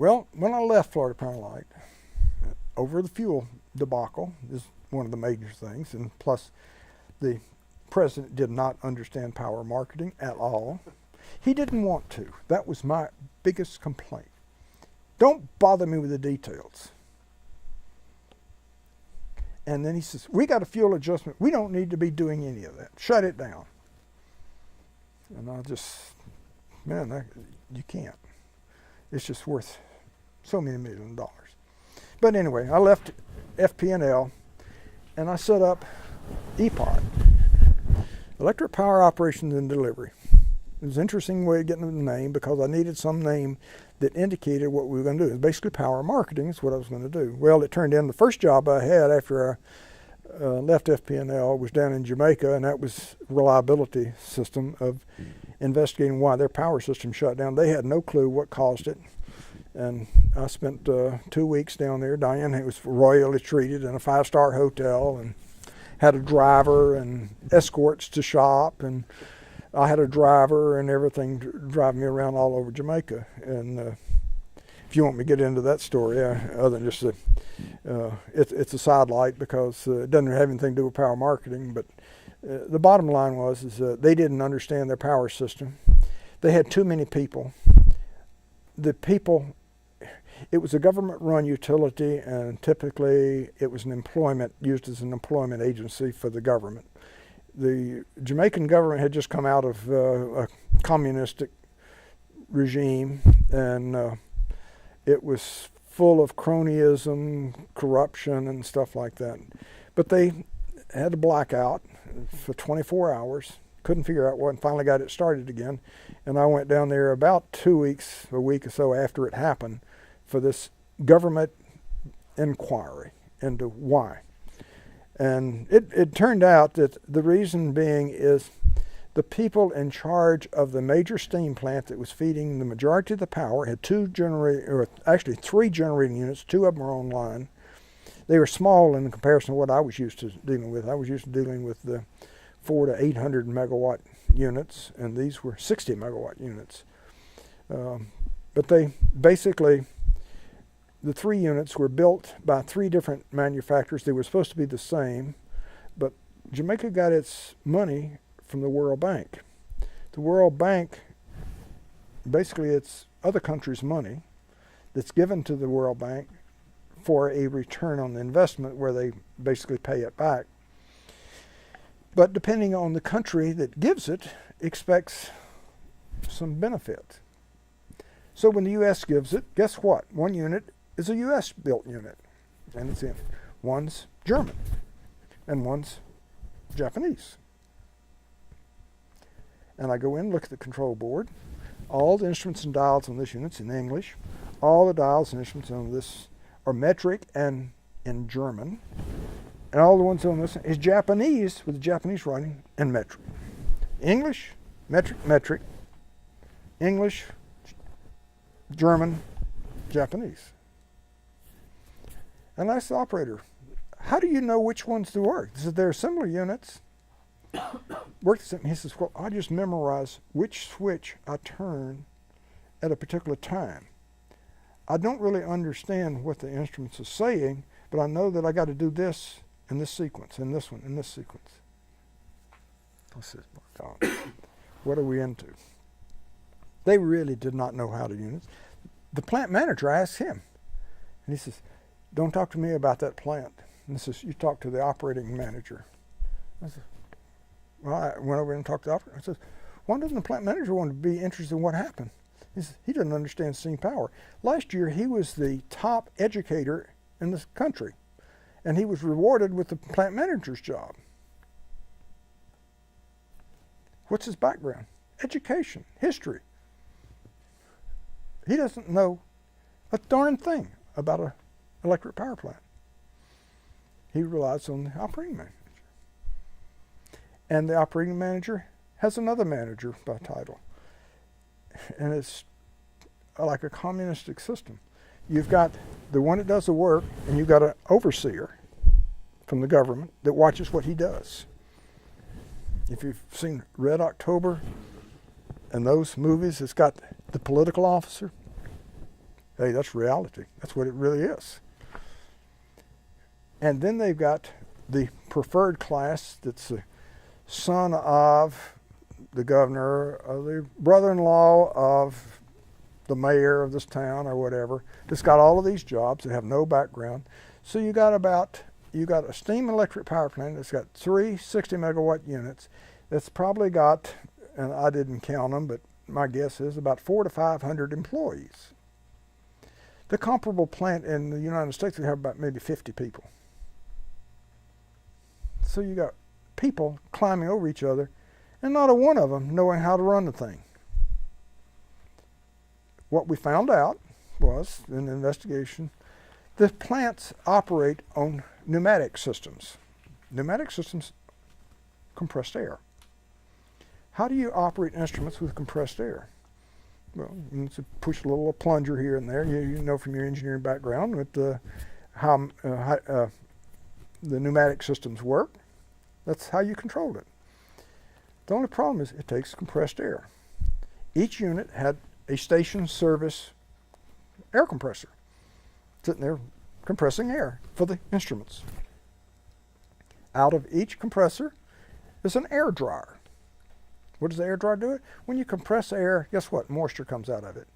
Well, when I left Florida Power and Light, over the fuel debacle is one of the major things, and plus the president did not understand power marketing at all. He didn't want to. That was my biggest complaint. Don't bother me with the details. And then he says, we got a fuel adjustment. We don't need to be doing any of that. Shut it down. And I just, man, you can't. It's just worth so many $1 million. But anyway, I left FP&L and I set up EPOD, Electric Power Operations and Delivery. It was an interesting way of getting the name because I needed some name that indicated what we were going to do. It was basically power marketing is what I was going to do. Well, it turned in the first job I had after I left FP&L was down in Jamaica, and that was reliability system of investigating why their power system shut down. They had no clue what caused it. And I spent 2 weeks down there. Diane was royally treated in a 5-star hotel and had a driver and escorts to shop, and I had a driver and everything driving me around all over Jamaica. And if you want me to get into that story, other than just it's a sidelight because it doesn't have anything to do with power marketing. But the bottom line was they didn't understand their power system. They had too many people. The people. It was a government-run utility, and typically it was used as an employment agency for the government. The Jamaican government had just come out of a communistic regime, and it was full of cronyism, corruption, and stuff like that. But they had a blackout for 24 hours, couldn't figure out what, and finally got it started again. And I went down there about a week or so after it happened for this government inquiry into why. And it turned out that the reason being is the people in charge of the major steam plant that was feeding the majority of the power had three generating units, 2 of them were online. They were small in comparison to what I was used to dealing with. I was used to dealing with the 400 to 800 megawatt units, and these were 60 megawatt units. But they basically, the 3 units were built by 3 different manufacturers. They were supposed to be the same, but Jamaica got its money from the World Bank. The World Bank, basically it's other countries' money that's given to the World Bank for a return on the investment where they basically pay it back. But depending on the country that gives it, expects some benefit. So when the U.S. gives it, guess what? 1 unit is a U.S. built unit, and it's in. One's German, and one's Japanese. And I go in, look at the control board. All the instruments and dials on this unit's in English. All the dials and instruments on this are metric and in German. And all the ones on this is Japanese with the Japanese writing and metric. English, metric, English, German, Japanese. And I asked the operator, how do you know which ones to work? He said, they're similar units. Work the same. He says, well, I just memorize which switch I turn at a particular time. I don't really understand what the instruments are saying, but I know that I got to do this in this sequence, and this one, in this sequence. I said, my God, what are we into? They really did not know how to use it. The plant manager asked him, and he says, don't talk to me about that plant. And he says, you talk to the operating manager. I said, well, I went over and talked to the operator. I said, why doesn't the plant manager want to be interested in what happened? He says, he doesn't understand steam power. Last year, he was the top educator in this country, and he was rewarded with the plant manager's job. What's his background? Education, history. He doesn't know a darn thing about an electric power plant. He relies on the operating manager. And the operating manager has another manager by title. And it's like a communistic system. You've got the one that does the work, and you've got an overseer from the government that watches what he does. If you've seen Red October and those movies, it's got the political officer Hey, that's reality. That's what it really is. And then they've got the preferred class that's the son of the governor, or the brother-in-law of the mayor of this town or whatever, that's got all of these jobs that have no background. So you got a steam electric power plant that's got 3 60 megawatt units. That's probably got, and I didn't count them, but my guess is about 400 to 500 employees. The comparable plant in the United States would have about maybe 50 people. So you got people climbing over each other, and not a one of them knowing how to run the thing. What we found out was, in the investigation, the plants operate on pneumatic systems. Pneumatic systems, compressed air. How do you operate instruments with compressed air? Well, you need to push a little plunger here and there. You know from your engineering background with how the pneumatic systems work. That's how you control it. The only problem is it takes compressed air. Each unit had a station service air compressor sitting there compressing air for the instruments. Out of each compressor is an air dryer. What does the air dryer do? When you compress air, guess what? Moisture comes out of it.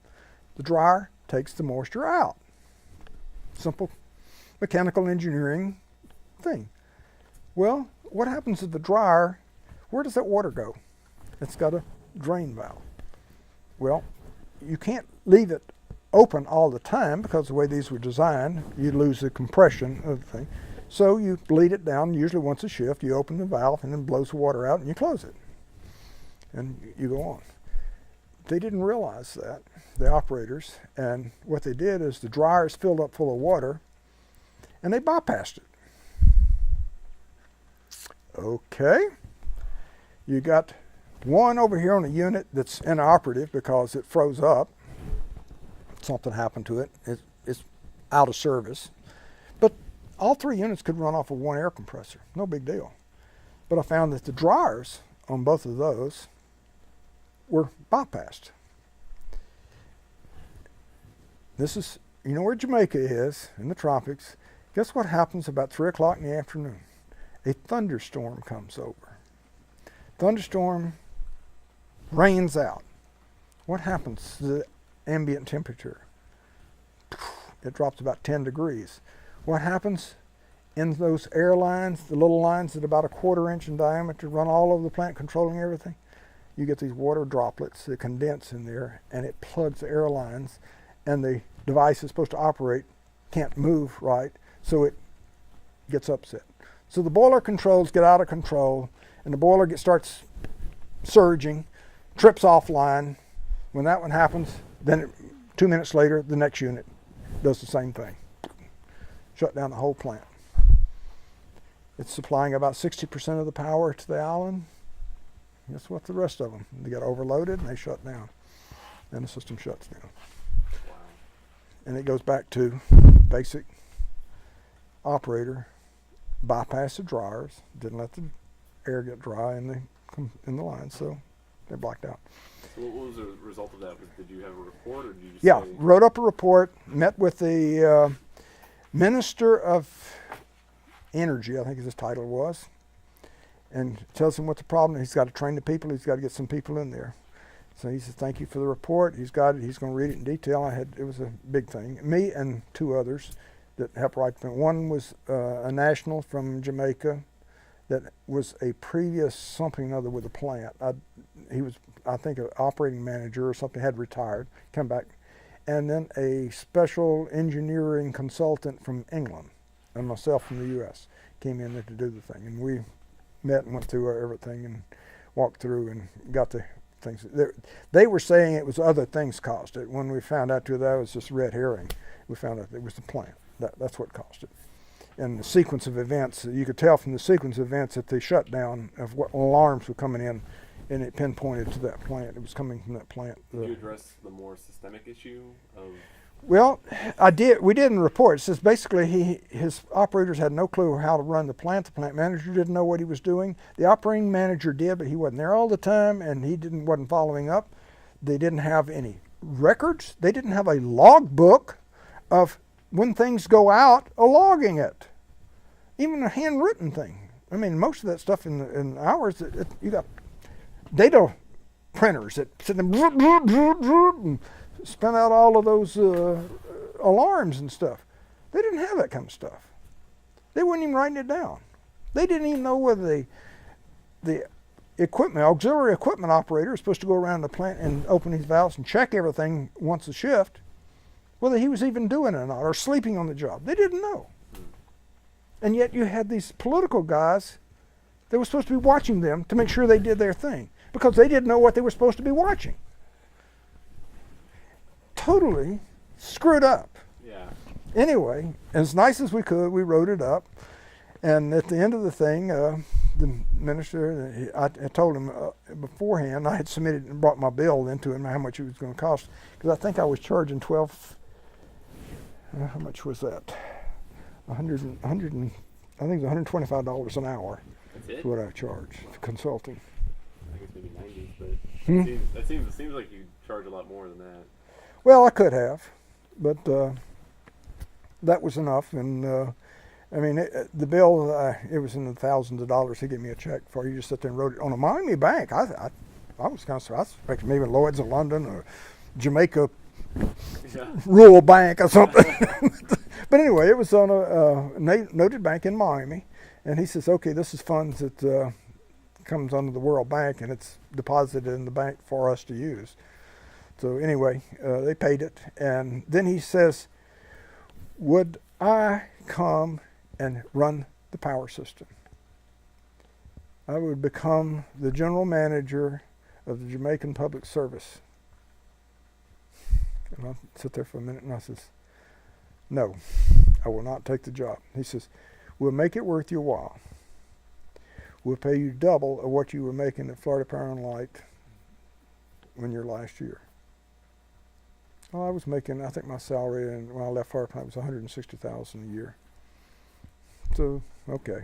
The dryer takes the moisture out. Simple mechanical engineering thing. Well, what happens to the dryer? Where does that water go? It's got a drain valve. Well, you can't leave it open all the time because the way these were designed, you lose the compression of the thing. So you bleed it down, usually once a shift. You open the valve and then blows the water out and you close it. And you go on. They didn't realize that, the operators, and what they did is the dryers filled up full of water and they bypassed it. Okay, you got one over here on a unit that's inoperative because it froze up. Something happened to it. It's out of service. But all 3 units could run off of one air compressor. No big deal. But I found that the dryers on both of those were bypassed. This is, you know where Jamaica is, in the tropics. Guess what happens about 3 o'clock in the afternoon? A thunderstorm comes over. Thunderstorm rains out. What happens to the ambient temperature? It drops about 10 degrees. What happens in those air lines, the little lines that are about a 1/4 inch in diameter, run all over the plant, controlling everything? You get these water droplets that condense in there, and it plugs the air lines, and the device is supposed to operate, can't move right, so it gets upset. So the boiler controls get out of control, and the boiler starts surging, trips offline. When that one happens, then 2 minutes later, the next unit does the same thing. Shut down the whole plant. It's supplying about 60% of the power to the island. Guess what? The rest of them, they get overloaded and they shut down. Then the system shuts down. Wow. And it goes back to basic operator, bypass the dryers, didn't let the air get dry in the line, so they blacked out. So what was the result of that? Did you have a report, or did you just Yeah, say? wrote up a report, met with the Minister of Energy, I think his title was, and tells him what the problem is. He's got to train the people, he's got to get some people in there. So he says, thank you for the report. He's got it, he's going to read it in detail. It was a big thing. Me and 2 others that helped write the thing. One was a national from Jamaica that was a previous something or other with the plant. He was, I think, an operating manager or something, had retired, come back. And then a special engineering consultant from England, and myself from the U.S. came in there to do the thing. And we met and went through everything and walked through and got the things. They were saying it was other things caused it. When we found out that was just red herring, we found out it was the plant. That's what caused it. And the sequence of events, you could tell from the sequence of events that they shut down of what alarms were coming in, and it pinpointed to that plant. It was coming from that plant. Did you address the more systemic issue of? Well, I did. We did in the report. It says basically his operators had no clue how to run the plant. The plant manager didn't know what he was doing. The operating manager did, but he wasn't there all the time, and he wasn't following up. They didn't have any records. They didn't have a log book of when things go out, logging it. Even a handwritten thing. I mean, most of that stuff in ours, you got data printers that sit there and spin out all of those alarms and stuff. They didn't have that kind of stuff. They weren't even writing it down. They didn't even know whether the auxiliary equipment operator is supposed to go around the plant and open these valves and check everything once a shift, whether he was even doing it or not, or sleeping on the job. They didn't know. And yet you had these political guys that were supposed to be watching them to make sure they did their thing, because they didn't know what they were supposed to be watching. Totally screwed up. Yeah. Anyway, as nice as we could, we wrote it up. And at the end of the thing, the minister, I told him beforehand, I had submitted and brought my bill into him, how much it was going to cost, because I think I was charging how much was that? I think it was $125 an hour. That's it? Is what I charged for consulting. I think it's maybe 90s, but it seems like you charge a lot more than that. Well, I could have, but that was enough. And I mean, the bill, it was in the thousands of dollars. He gave me a check for. He just sat there and wrote it on a Miami bank. I was kind of, I expected maybe Lloyd's of London or Jamaica rural bank or something. But anyway, it was on a noted bank in Miami. And he says, okay, this is funds that comes under the World Bank, and it's deposited in the bank for us to use. So anyway, they paid it. And then he says, would I come and run the power system? I would become the general manager of the Jamaican Public Service. And I'll sit there for a minute and I says, no, I will not take the job. He says, we'll make it worth your while. We'll pay you double of what you were making at Florida Power and Light when your last year. Well, I was making, I think my salary and when I left Florida Power was $160,000 a year. So, okay.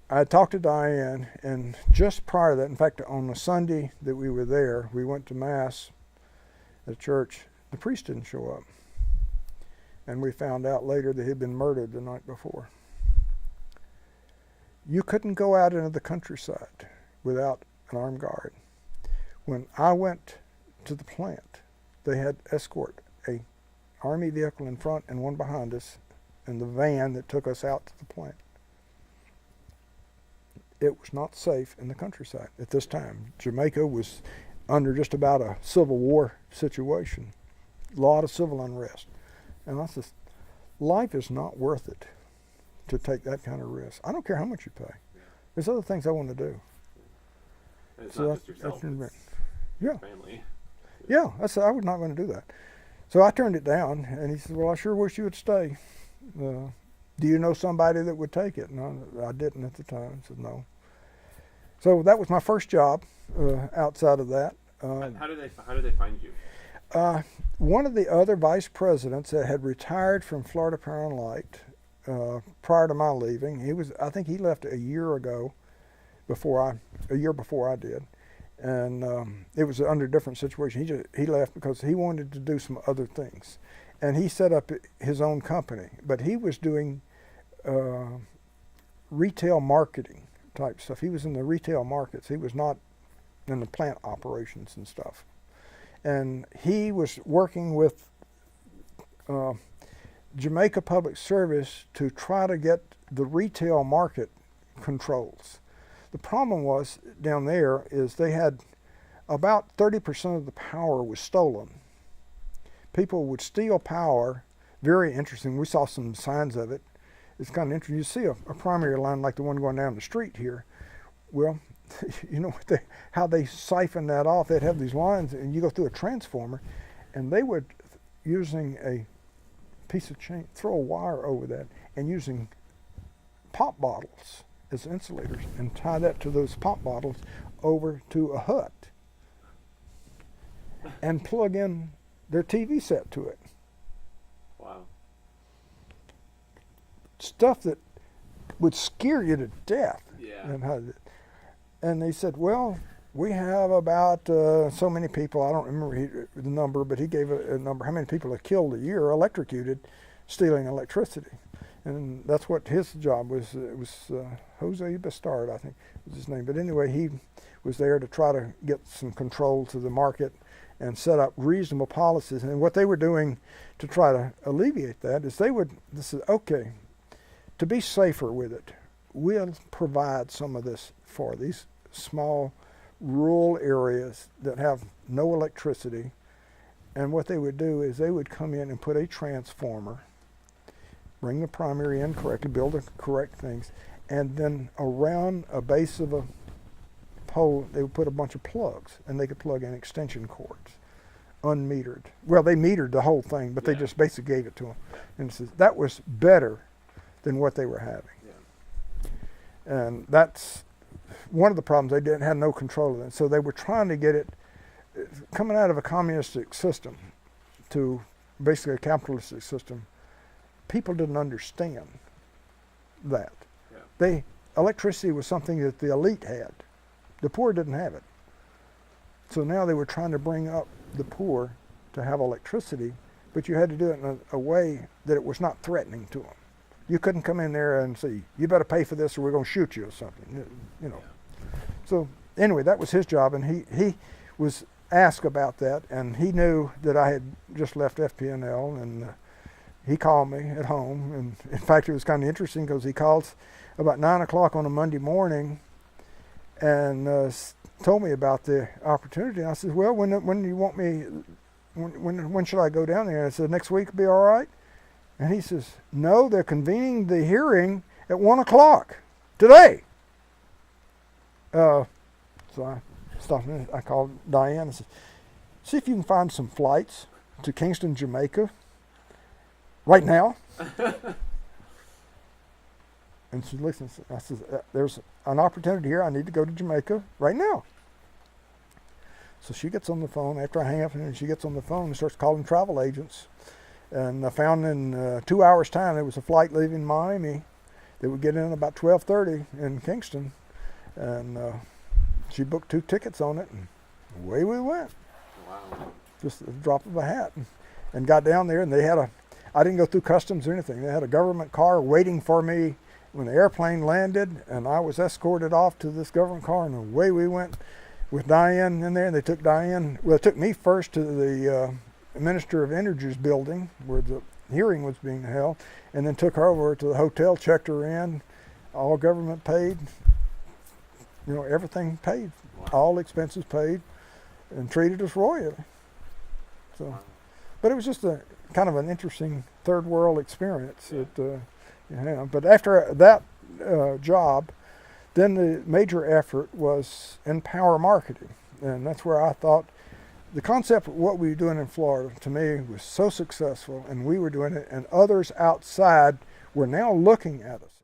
I talked to Diane, and just prior to that, in fact, on the Sunday that we were there, we went to Mass at church. The priest didn't show up. And we found out later that he'd been murdered the night before. You couldn't go out into the countryside without an armed guard. When I went to the plant, they had escort, a army vehicle in front and one behind us, and the van that took us out to the plant. It was not safe in the countryside at this time. Jamaica was under just about a civil war situation, a lot of civil unrest. And I said, life is not worth it to take that kind of risk. I don't care how much you pay. There's other things I want to do. And it's So not just yourself, it's yeah. family. Yeah, I was not going to do that. So I turned it down, and he said, well, I sure wish you would stay. Do you know somebody that would take it? No, I didn't at the time. I said, no. So that was my first job outside of that. How did they find you? One of the other vice presidents that had retired from Florida Power and Light prior to my leaving, I think he left a year ago, a year before I did, and it was under a different situation. He left because he wanted to do some other things, and he set up his own company. But he was doing retail marketing type stuff. He was in the retail markets. He was not in the plant operations and stuff. And he was working with Jamaica Public Service to try to get the retail market controls. The problem was down there is they had about 30% of the power was stolen. People would steal power. Very interesting. We saw some signs of it. It's kind of interesting. You see a primary line like the one going down the street here. Well, you know how they siphon that off. They'd have these lines, and you go through a transformer, and they would, using a piece of chain, throw a wire over that, and using pop bottles as insulators, and tie that to those pop bottles over to a hut, and plug in their TV set to it. Wow. Stuff that would scare you to death. Yeah. And they said, well, We have about so many people. I don't remember the number, but he gave a number. How many people are killed a year, electrocuted, stealing electricity, and that's what his job was. It was Jose Bastard, I think was his name. But anyway, he was there to try to get some control to the market and set up reasonable policies. And what they were doing to try to alleviate that is this is okay, to be safer with it, we'll provide some of this for these small rural areas that have no electricity. And what they would do is they would come in and put a transformer, bring the primary in correctly, build the correct things, and then around a base of a pole they would put a bunch of plugs, and they could plug in extension cords, unmetered. Well, they metered the whole thing, but they just basically gave it to them. And it says that was better than what they were having. And that's one of the problems. They had no control of it. So they were trying to get it coming out of a communistic system to basically a capitalistic system. People didn't understand that. Electricity was something that the elite had. The poor didn't have it. So now they were trying to bring up the poor to have electricity, but you had to do it in a way that it was not threatening to them. You couldn't come in there and say, you better pay for this or we're going to shoot you or something, you know. So anyway, that was his job, and he was asked about that, and he knew that I had just left FPNL, and he called me at home. And in fact, it was kind of interesting because he called about 9 o'clock on a Monday morning and told me about the opportunity. And I said, well, when do you want me, when should I go down there? And I said, next week will be all right. And he says, no, they're convening the hearing at 1 o'clock today. So I stopped and I called Diane and said, see if you can find some flights to Kingston, Jamaica right now. And she listens. I said, there's an opportunity here. I need to go to Jamaica right now. So she gets on the phone after I hang up, and she gets on the phone and starts calling travel agents. And I found in 2 hours' time there was a flight leaving Miami that would get in about 12:30 in Kingston. And she booked 2 tickets on it, and away we went. Wow. Just a drop of a hat. And got down there, and they had I didn't go through customs or anything. They had a government car waiting for me when the airplane landed, and I was escorted off to this government car, and away we went with Diane in there. And they took Diane, well, they took me first to the Minister of Energy's building where the hearing was being held, and then took her over to the hotel, checked her in, all government paid, you know, everything paid, all expenses paid, and treated us royally. So, but it was just a kind of an interesting third world experience. But after that job, then the major effort was in power marketing, and that's where I thought the concept of what we were doing in Florida to me was so successful, and we were doing it, and others outside were now looking at us.